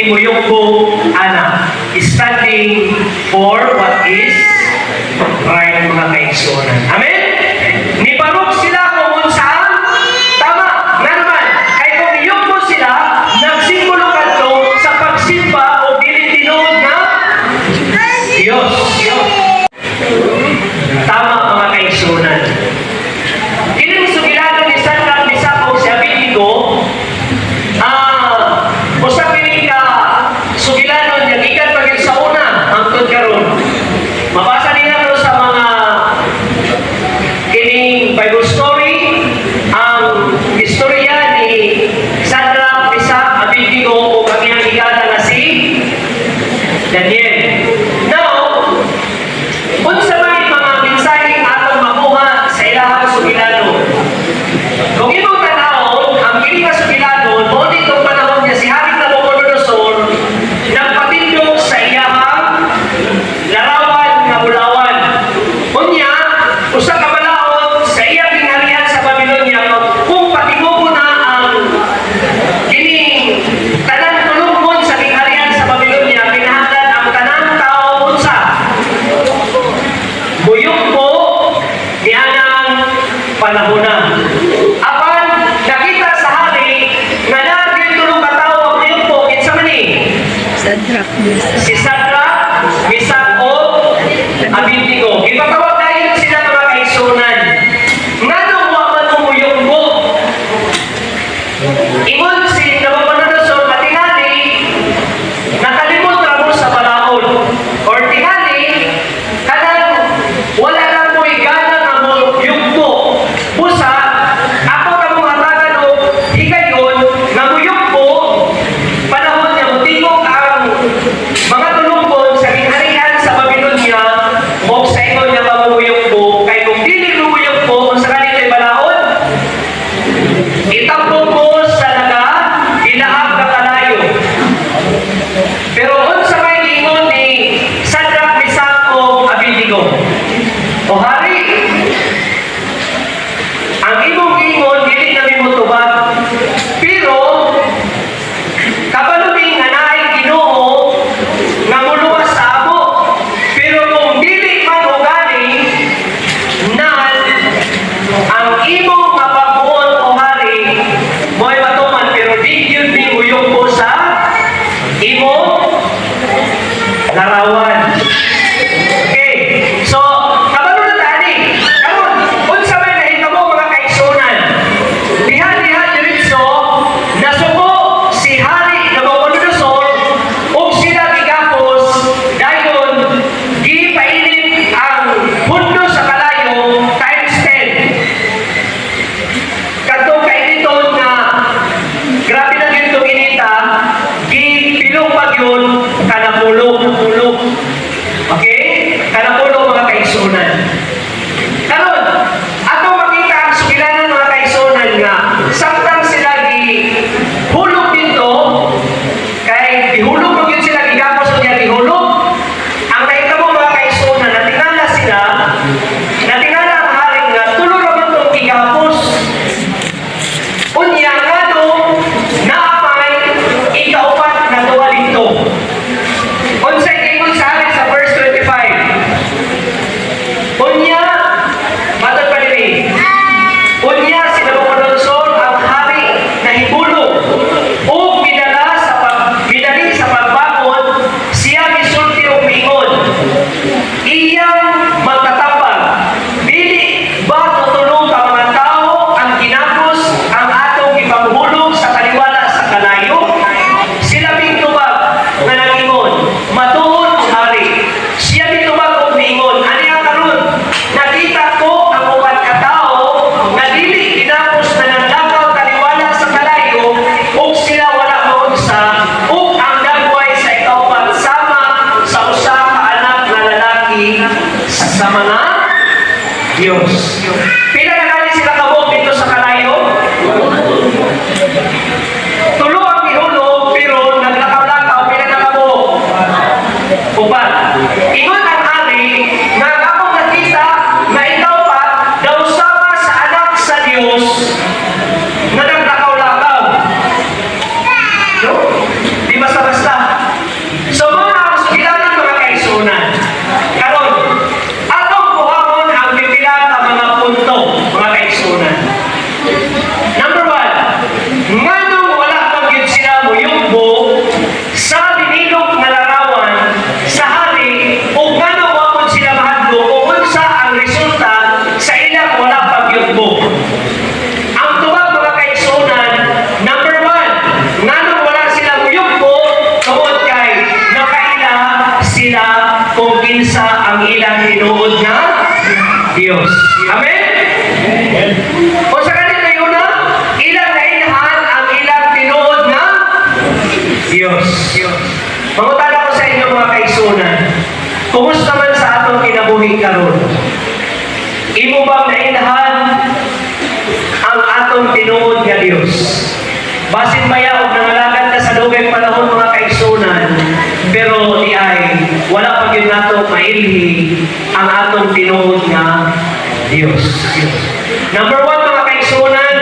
Muyungko Anak. Standing for what is right, mga kaigsunan. Amen? Nibarog sila kung saan? Tama. Nga naman, kay kung Muyungko sila, nagsimbolo kadto sa pagsimba o dili-tinuod na Diyos. Tama, mga kaigsunan. Kining sugilanon ni Sadrach, Mesach ug Abednego, usap kini ka sugilanon niya gikan pa gyud sa una hangtod karon. Mabasa nila sa mga kining Bible story ang istorya ni Sadrach, Mesach, Abednego ug ang iyang higala nga si Daniel. Now, unsa may mga mensahe atong makuha sa ilahang sugilanon? Kung imong tanawon, ang kini nga sugilanon mo nitong panahon niya si Haring Nabucodonosor nagpatindog sa iyahang larawan nga bulawan. Unya, usa ka balaod sa iyang gingharian sa Babylonia kung patingugo na ang kining tanang tulungon sa gingharian sa Babylonia, kinahanglan ang tanang tao unsa Muyungko nianang panahona. Apan nakita sa hari nga naging tulong katawo ang Muyungko kinsa man ni? Sadrach, Mesach. Si Sadrach, Mesach o Abednego. Gipatawag dahil sila mga kaigsunan. Ngano wa man mo Muyungko? Ingon si Nabucodonosor nga tingali nakalimot ra mo sa balaod. Or tingali kanang wala lang mo'y gana nga Muyungko. Busa, ako ka mong hatagan o higayon nga Muyungko, panahon niya mutingog ang mga tulungon sa gingharian sa Babylonia o sa ingon niya mga Muyungko. Kay kung dili mo Muyungko, kung sa kanila'y balaod, itapog mo sa ilaab na kalayo. Pero unsa may ingon ni Sadrach, Mesach o Abednego? O hari, ang imong ingon dili na mimutubag. Pero kabalo ni nga naay Ginoo nga muluwas sa amo. Pero kung dili man ugani nan ang imong mapagbuon o hari mo'y matuman, pero di yun ni Muyungko sa imong larawan. Okay, so kabalo na tani. Karon, unsa may nahitabo mga kaigsunan? Diha diretso nasuko si Hari Nabucodonosor ug sila gigapos dayon gipainit ang mundo sa kalayo times 10. Kadto kainiton nga grabe na gyud inita, gipilong pa gyud kanapulo. Okay? Kanapulo mga kaigsunan. Karon, ato makita ang sugilanon mga kaigsunan nga samtang sila gihulog dito, kay gihulog mo yun sila, gigapos o niya gihulog. Ang nahitabo mga kaigsunan, natingala sila, natingala ang haring nga tulo ra man tong gigapos. Unya nga no, naapay ikaupat na tuwa dito. Unsay ingon sa amin sa verse 25. Unya, matod pa nini. Unya si Nabucodonosor ang hari na hibulog o midali sa pagbakod, siya misulti o mingon. Iyang magtatapag, dili ba tutulong ka mga tao ang ginapos ang atong ipanghulog sa kaliwala sa kalayo? Sila bintubag nga nagingon, matuod hari. Siya bintubag o mingon, ani ang karon? Nakita ko ang upat ka tao nga dili ginapos na nanglakaw kaliwala sa kalayo ug sila wala maunsa ug ang dagway sa ikaupat sama sa usa ka anak nga lalaki sa mga Diyos. Pila na kani sila kabog dito sa kalayo? Tulo ang gihulog pero naglakaw-lakaw, pila na kabog? Upat. Ingon ang hari nga akong nakita na ikaw pa daw sama sa anak sa Diyos na naglakaw-lakaw. No? Di basta-basta. nagsimbaya o nangalagad ka sa lugay panahon mga kaigsunan, pero di ay wala pa gyud nato mailhi ang atong tinuod nga Dios. Number one mga kaigsunan,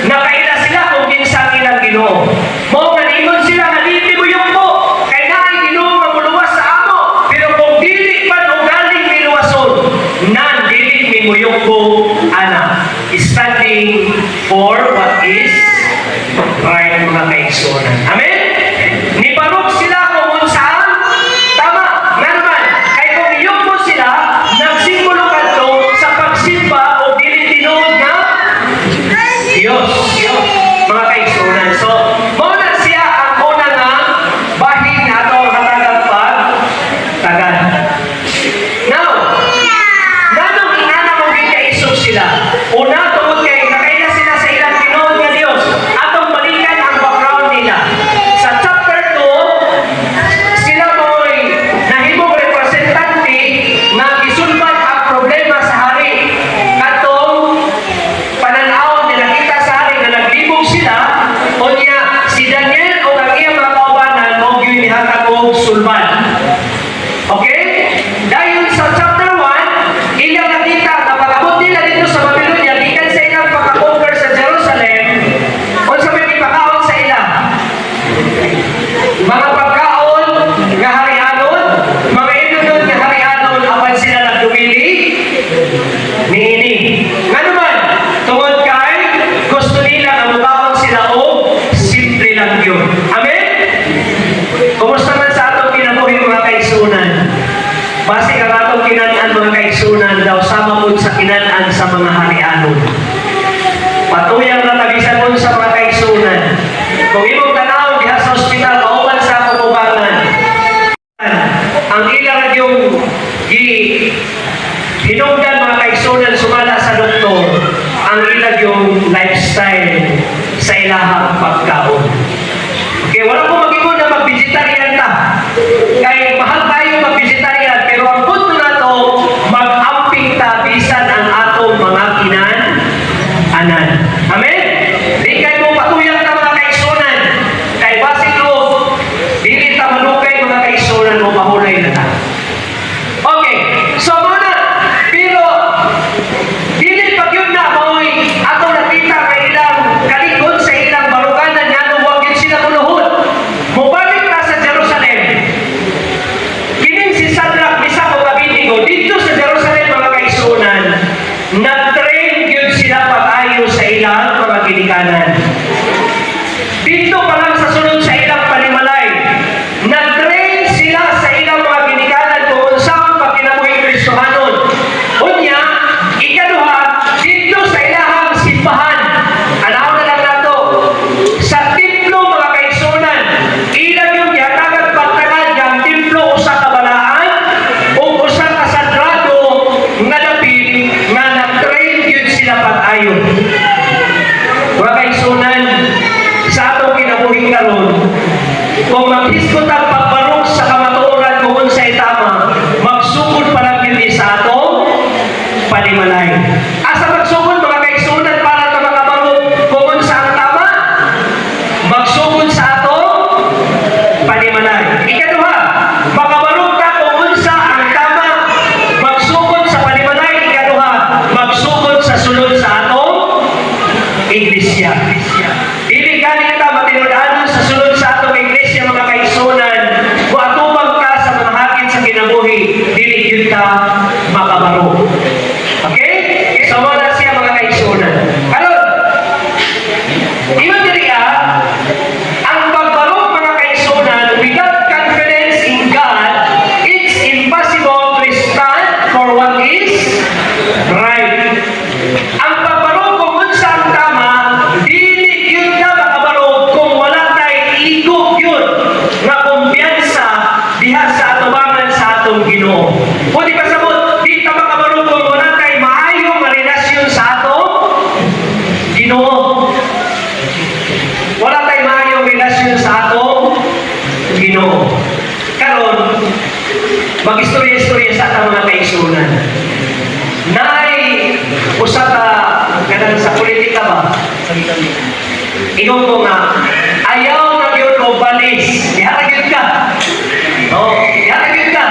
nakaila sila kung kinsa ilang Ginoo. Mao naningon sila nga dili mo yung po kay naay Ginoo nga muluwas sa amo, pero kung dili man ugaling miluwason, nan dili mi muyong ko ana. Standing for what is right mga kaigsunan. Amen? Niparok sila kung unsaan tama. Nga naman, kay kung iyong mo sila nagsimulo kadto sa pagsimba o dili tinuod nga Diyos. Mga kaigsunan. So, muna siya ang una nga bahin na ito ang hatagang pagtagal. Now, nanong inana mong gikaisog sila. Una, tungod kay nakaila sila sa ilang tinuod nga Diyos. Atong balikan ang background nila. Sa chapter 2, sila mo'y nahimong representante na gisulbad ang problema sa hari. Katong pananaw nila kita sa hari na naglibog sila, o niya si Daniel o ang iyang mga kaubanan o yun nihatag og sulbad. Okay? Dahil sa chapter 1, ilang nakita na pag-abot nila dito sa Babylonia, gikan sa ilang pagka-conquer sa Jerusalem, o sa may ipakaon sa ilang mga pagkaon nga harianon, mga inunod nga harianon, apan sila nagdumili niini. Nga naman, tungod kay gusto nila na mukhaon sila o simple lang yun. Amen? Kumusta man sa atong kinabuhi mga kaigsunan? Base ang atong kinanaan mga kaigsunan daw sama po sa kinanaan sa mga harianon. Patuyang natabisan po sa mga kaigsunan. Kung imong tanaw diha sa ospital, kauban sa kumubangan, ang ilang yung hinungdan mga kaigsunan sumala sa doktor, ang ilang yung lifestyle sa ilahang pagkaon. Okay, wala po mag-ingon na mag-vegetarian ta. Kaya mahal tayo mag-vegetarian, pero ang punto na to, mag-amping ta bisan ang atong mga kinan-anan. Amen? Di kayo mo patuyang ta mga kaigsunan. Kay basig loob, dili ta manukay mga kaigsunan mo mahulay na ta. Okay, so muna, pero dili pag yun na maoy atong nakita kay ilang kalikod sa ilang baruganan nga nung wag yun sila kuluhod. Mubalik na sa Jerusalem. Kining si Shadrach, Meshach ug Abednego dito sa Jerusalem mga kaigsunan, nag-train yun sila pag-ayo sa ilang mga ginikanan. Dito pa lang sa sunod sa ilang panimalay, nag-train sila sa ilang mga ginikanan kung unsang pagkinabuhi Kristohanon. Unya, ikaduha, dito sa ilahang simbahan, anaw na lang nato, sa templo mga kaigsunan, ilang yung yatagan pagtagal ng templo usa ka balaan o usa ka sagrado nga dapit nga nag-train yun sila pag-ayo. Mga kaigsunan, sa atong kinabuhi karon, kung maghiskot ang pagbarok sa kamatuoran kung unsay tama, magsugod pa lang yun sa atong panimalay. Asa magsugod mga kaigsunan para ta makabarok kung unsa ang tama? Magsugod sa atong panimalay. Ikaduha, makabarok ka kung unsa ang tama, magsugod sa panimalay. Ikaduha, magsugod sa sulod sa atong iglesia. Dili galing ta matinudanon sa sulod sa atong iglesia mga kaigsunan, kung atubang ka sa mga hakit sa kinabuhi, dili yun ka makabaro. Okay? So wala siya mga kaigsunan. Karon, iyon diri ang pagbarok mga kaigsunan without confidence in God, it's impossible to stand for what is right. Ang pagbarok kung unsa ang tama, dili yun ka makabarok kung wala tay igok yun nga kumpiyansa diha sa atubangan sa atong Ginoo. Pwede pa sabot, di ka makabarok kung wala tay maayong relasyon sa atong Ginoo. Wala tay maayong relasyon sa atong Ginoo. Karon, mag-istorya-istorya sa atong mga kaigsunan. Nay, usa ka kanang sa politika ba? Ingon ko nga, umalis. Iharagid ka. Oh, iharagid ka.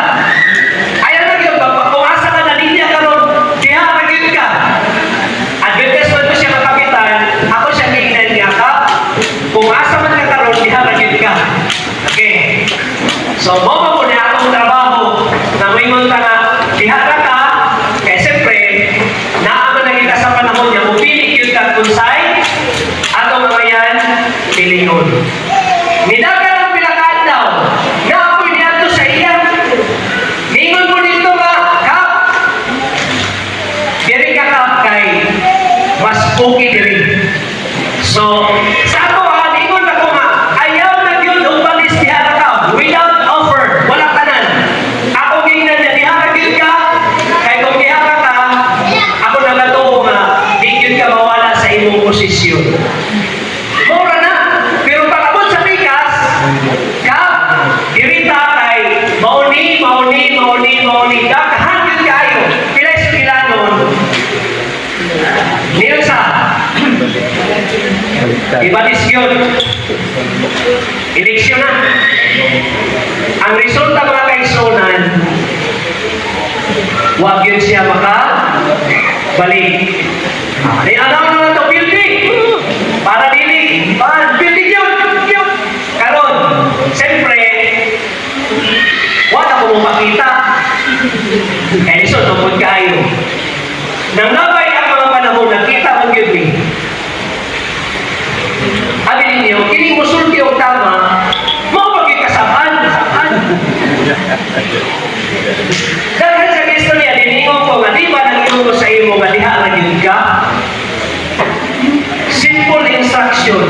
Ayaw na yun, kung asa ka na linya ka ron, iharagid ka. Advertisement ko siya ng kapitan, ako siya hingnan niya ka. Kung asa man ka karon, iharagid ka. Okay. So, mo muna akong trabaho na may munta na ihara ka, kaya siyempre, naaman na kita sa panahon niya, upili yun ka kung sa'y, atong mga yan, pilingon. Nidagan ang pilakad daw, na ako'y niyato sa iyan. Ningon mo dito ka, kap. Diri ka kap kay, mas okay diri. So, sa ako ningon na ko nga, ayaw na yun umalis diha ka, without offer, wala ka nan. Ako gingnan na diha yun ka, kay kung diha ka, ako nagatuo nga, di yun ka mawala sa imong posisyon. Mura na, pero pag-abot sa pikas, kap, dirita kay, mauni, dakahan yun kayo, pilay sa kilanon, niyo sa, ibalis yun. Eleksyon na. Ang resulta mga kaigsunan, wag yun siya balik. Ano na ito? Building! Para dili. Building yun! Karon, siyempre, wala ko makita. Kaya iso, tungkol kayo. Nang nabay ang mga panahon, nakita mo yun eh. Abi ninyo, kini musulti o tama, mo magkikasapan. Dahil sa Kristo niya, diningon ko nga, di ba nag-iugo sa imo nga diha na yun ka? Simple instruction.